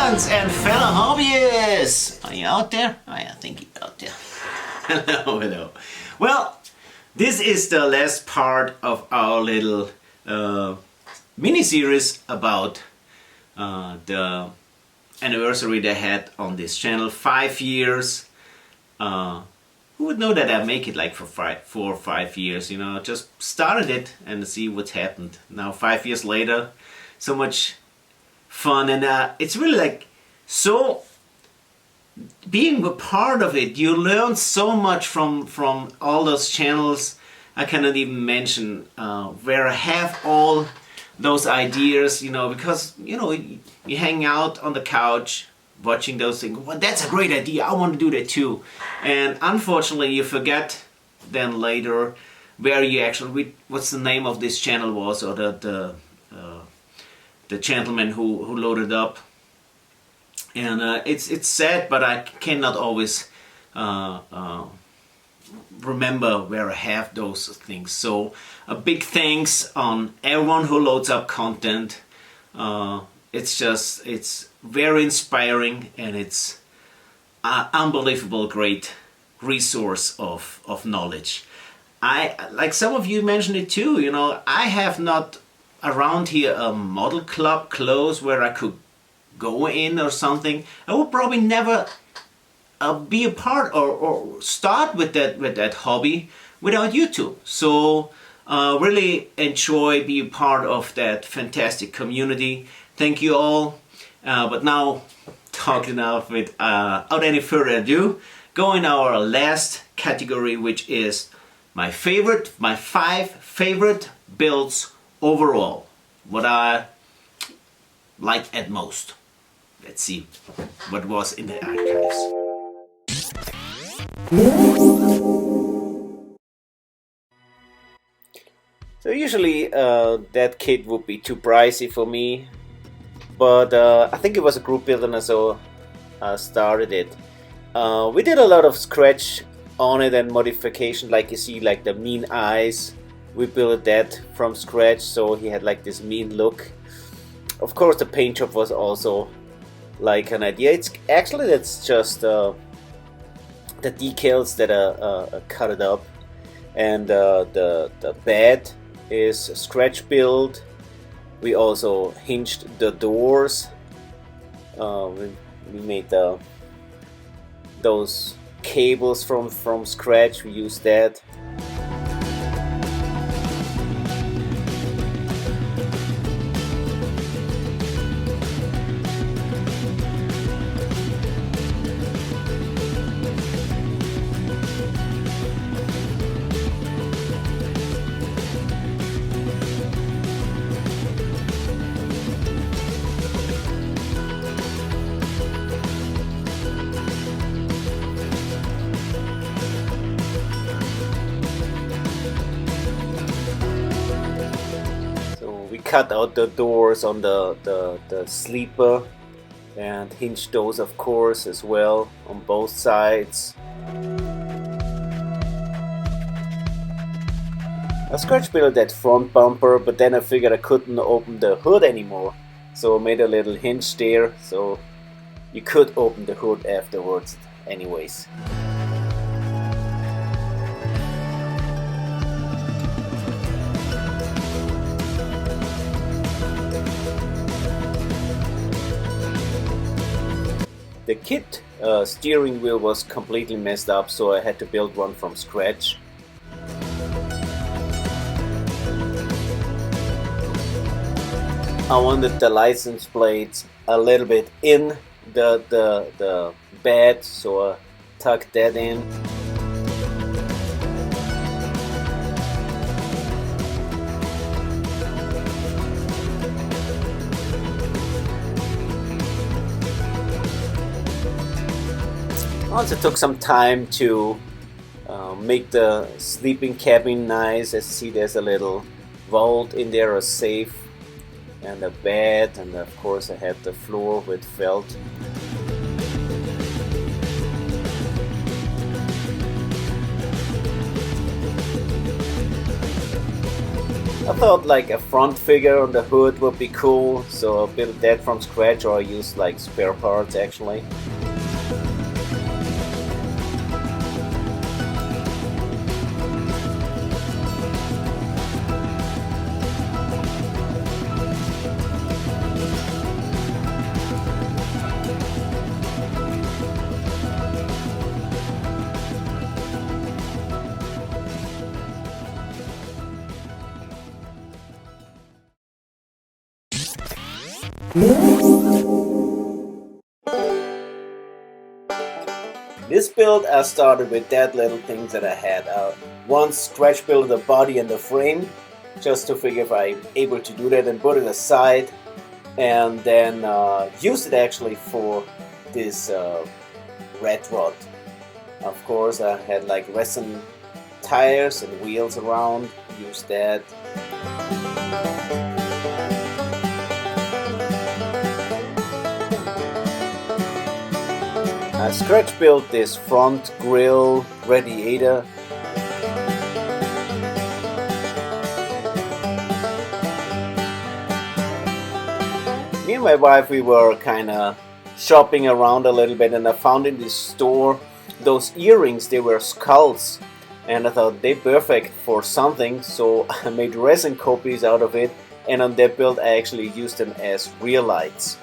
friends and fellow hobbyists! Are you out there? I think you're out there. Hello, hello. Well, this is the last part of our little mini-series about the anniversary they had on this channel. 5 years. Who would know that I make it like for 4 or 5 years, you know, just started it and see what's happened. Now 5 years later, so much fun, and it's really like, so being a part of it, you learn so much from all those channels. I cannot even mention where I have all those ideas, you know, because, you know, you hang out on the couch watching those things. Well, that's a great idea, I want to do that too. And unfortunately you forget then later where you actually, what's the name of this channel was, or the gentleman who loaded up. And it's sad, but I cannot always remember where I have those things. So a big thanks on everyone who loads up content. It's very inspiring, and it's an unbelievable great resource of knowledge. Like some of you mentioned it too, you know, I have not around here a model club close where I could go in or something. I would probably never be a part or start with that hobby without YouTube. So really enjoy being part of that fantastic community. Thank you all. But now, talking out without any further ado, go in our last category, which is my 5 favorite builds overall. What I like at most. Let's see what was in the archives. So usually that kit would be too pricey for me, but I think it was a group build and so I started it. We did a lot of scratch on it and modification, like you see, like the mean eyes. We built that from scratch, so he had like this mean look. Of course the paint job was also like an idea. It's actually, that's just the decals that are cut it up, and the bed is a scratch build. We also hinged the doors. We made those cables from scratch. We used that. Cut out the doors on the sleeper and hinged those, of course, as well on both sides. I scratch built that front bumper, but then I figured I couldn't open the hood anymore, so I made a little hinge there so you could open the hood afterwards anyways. The kit steering wheel was completely messed up, so I had to build one from scratch. I wanted the license plates a little bit in the bed, so I tucked that in. Also took some time to make the sleeping cabin nice. As you see, there's a little vault in there, a safe, and a bed, and of course I had the floor with felt. thought like a front figure on the hood would be cool, so I built that from scratch, or I used like spare parts actually. This build I started with that little things that I had. Once scratch built the body and the frame, just to figure if I'm able to do that, and put it aside, and then used it actually for this red rod. Of course, I had like resin tires and wheels around, used that. I scratch built this front grille radiator. Me and my wife, we were kind of shopping around a little bit, and I found in this store those earrings. They were skulls, and I thought they're perfect for something, so I made resin copies out of it, and on that build I actually used them as rear lights.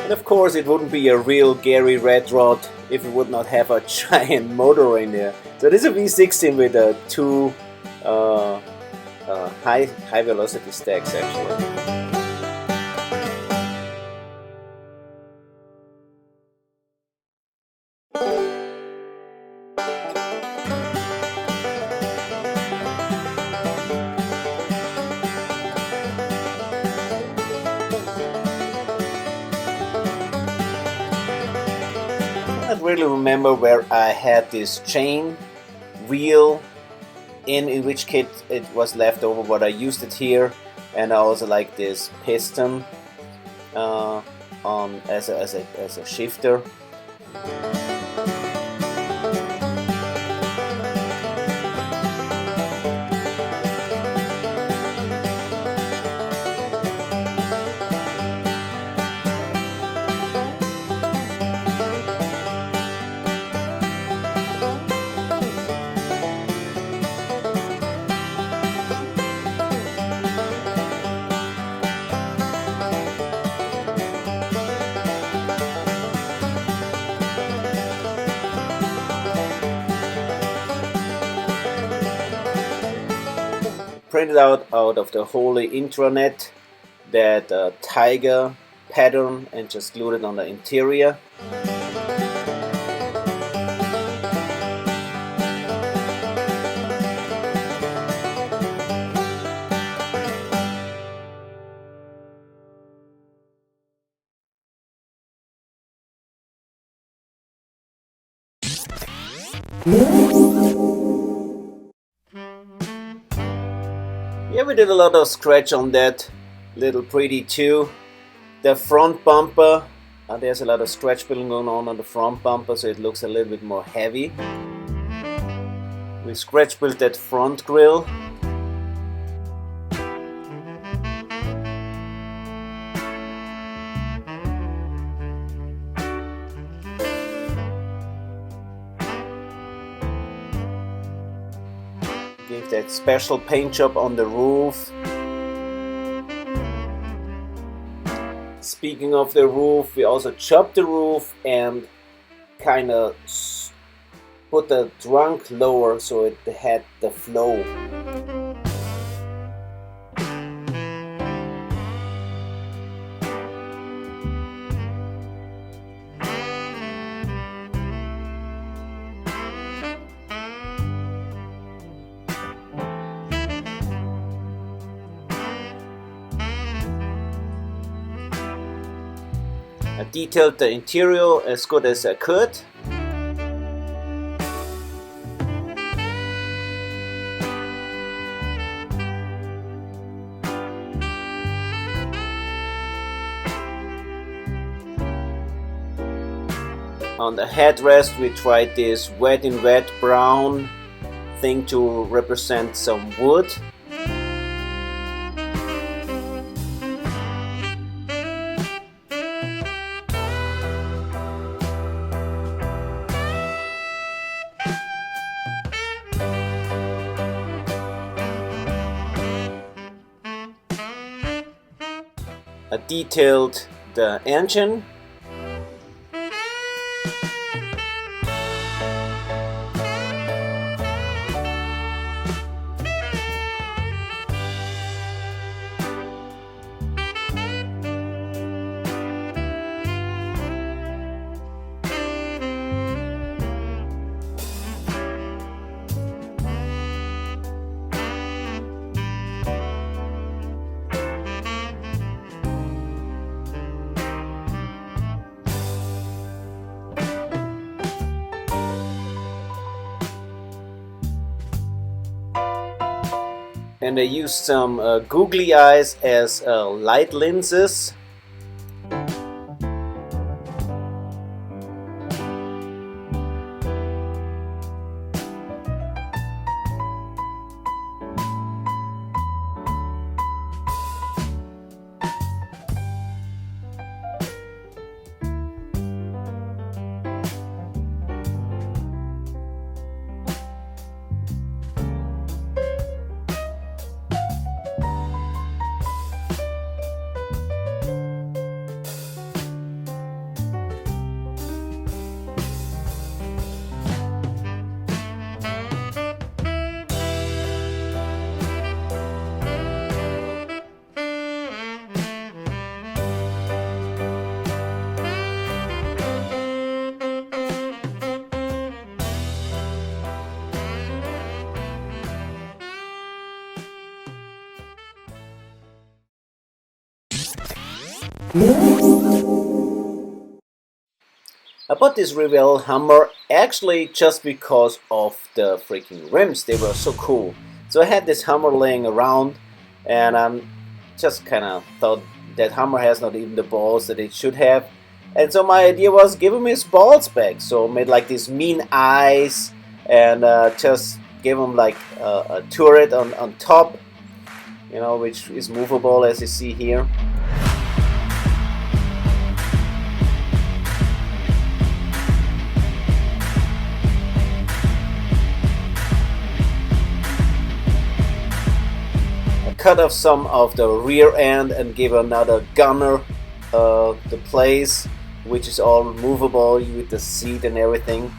And of course it wouldn't be a real Gary red rod if it would not have a giant motor in there. So this is a V16 with two high velocity stacks actually. I don't really remember where I had this chain wheel in which kit it was left over, but I used it here, and I also like this piston on as a shifter. Printed out of the Holy intranet that tiger pattern and just glued it on the interior. Yeah, we did a lot of scratch on that little pretty too. The front bumper, there's a lot of scratch building going on the front bumper, so it looks a little bit more heavy. We scratch built that front grille. Gave that special paint job on the roof. Speaking of the roof, we also chopped the roof and kind of put the trunk lower so it had the flow. I detailed the interior as good as I could. On the headrest we tried this wet in wet brown thing to represent some wood. I detailed the engine. And I used some googly eyes as light lenses. I bought this Revell hammer actually just because of the freaking rims. They were so cool. So I had this hammer laying around, and I just kind of thought that hammer has not even the balls that it should have. And so my idea was give him his balls back. So I made like these mean eyes and just gave him like a turret on top, you know, which is movable as you see here. Cut off some of the rear end and give another gunner the place, which is all movable with the seat and everything.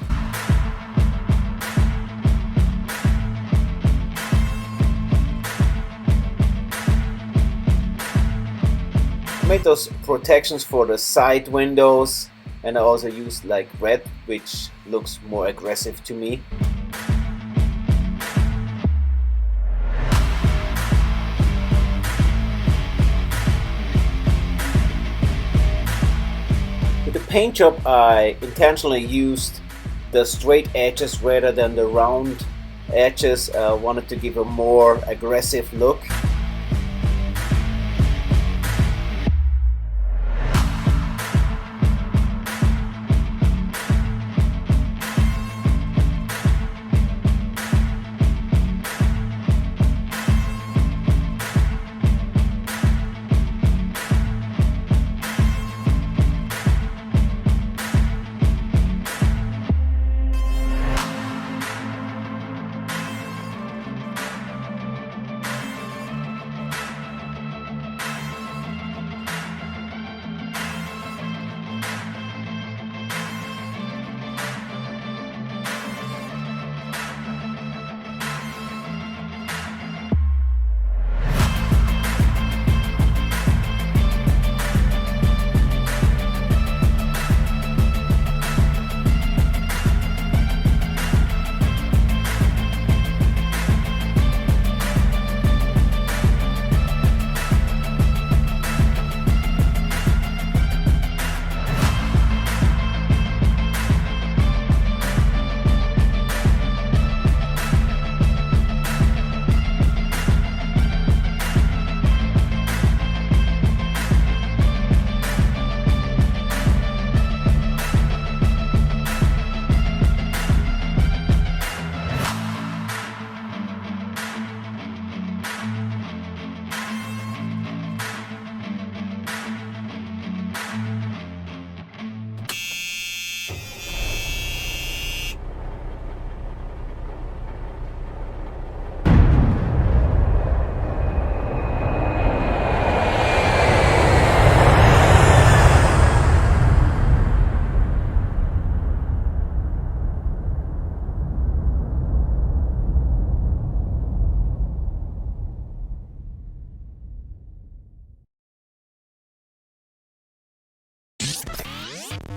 I made those protections for the side windows, and I also used like red, which looks more aggressive to me. Paint job, I intentionally used the straight edges rather than the round edges. Wanted to give a more aggressive look.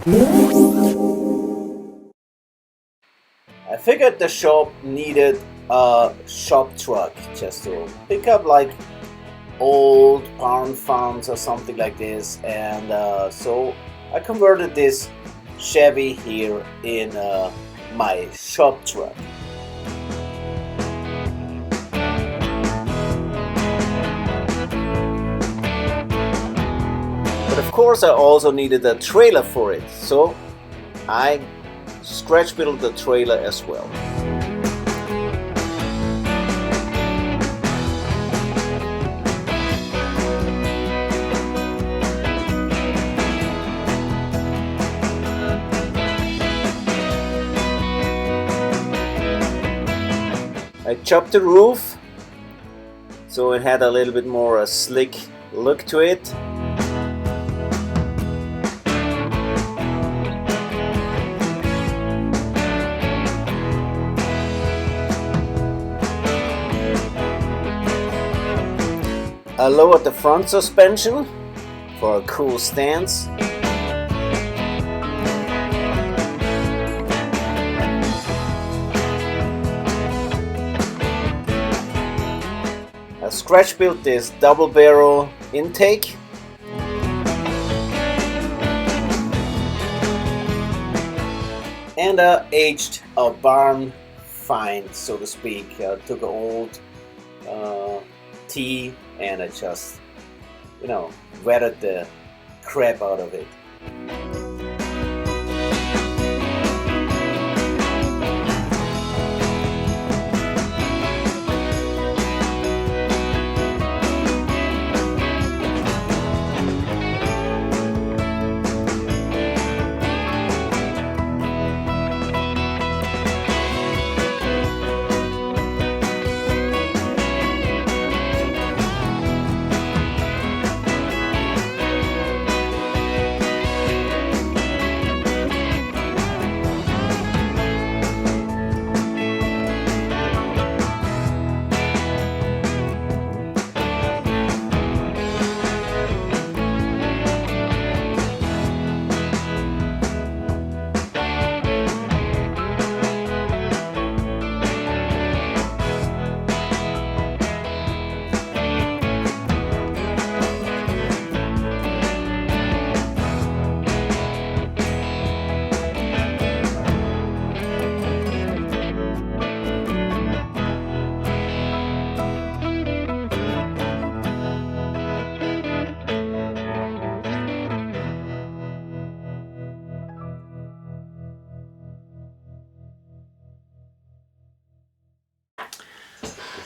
I figured the shop needed a shop truck just to pick up like old barn farms or something like this, and so I converted this Chevy here in my shop truck. But of course I also needed a trailer for it, so I scratch built the trailer as well. I chopped the roof so it had a little bit more a slick look to it. I lowered the front suspension for a cool stance. I scratch built this double barrel intake. And I aged a barn find, so to speak. I took an old tea and I just, wetted the crap out of it.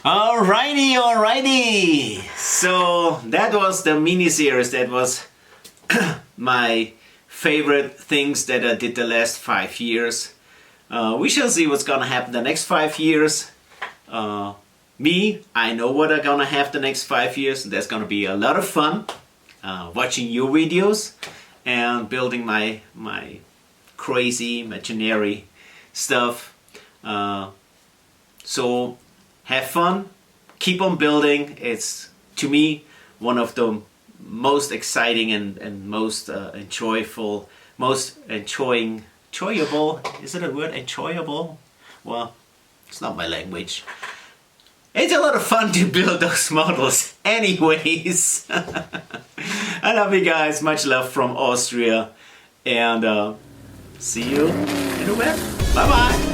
Alrighty. So that was the mini-series. That was my favorite things that I did the last 5 years. We shall see what's gonna happen the next 5 years. I know what I'm gonna have the next 5 years. There's gonna be a lot of fun watching your videos and building my crazy imaginary stuff. So have fun, keep on building. It's, to me, one of the most exciting and most enjoyable, enjoyable, is it a word, enjoyable? Well, it's not my language. It's a lot of fun to build those models anyways. I love you guys, much love from Austria, and see you in the web. Bye bye.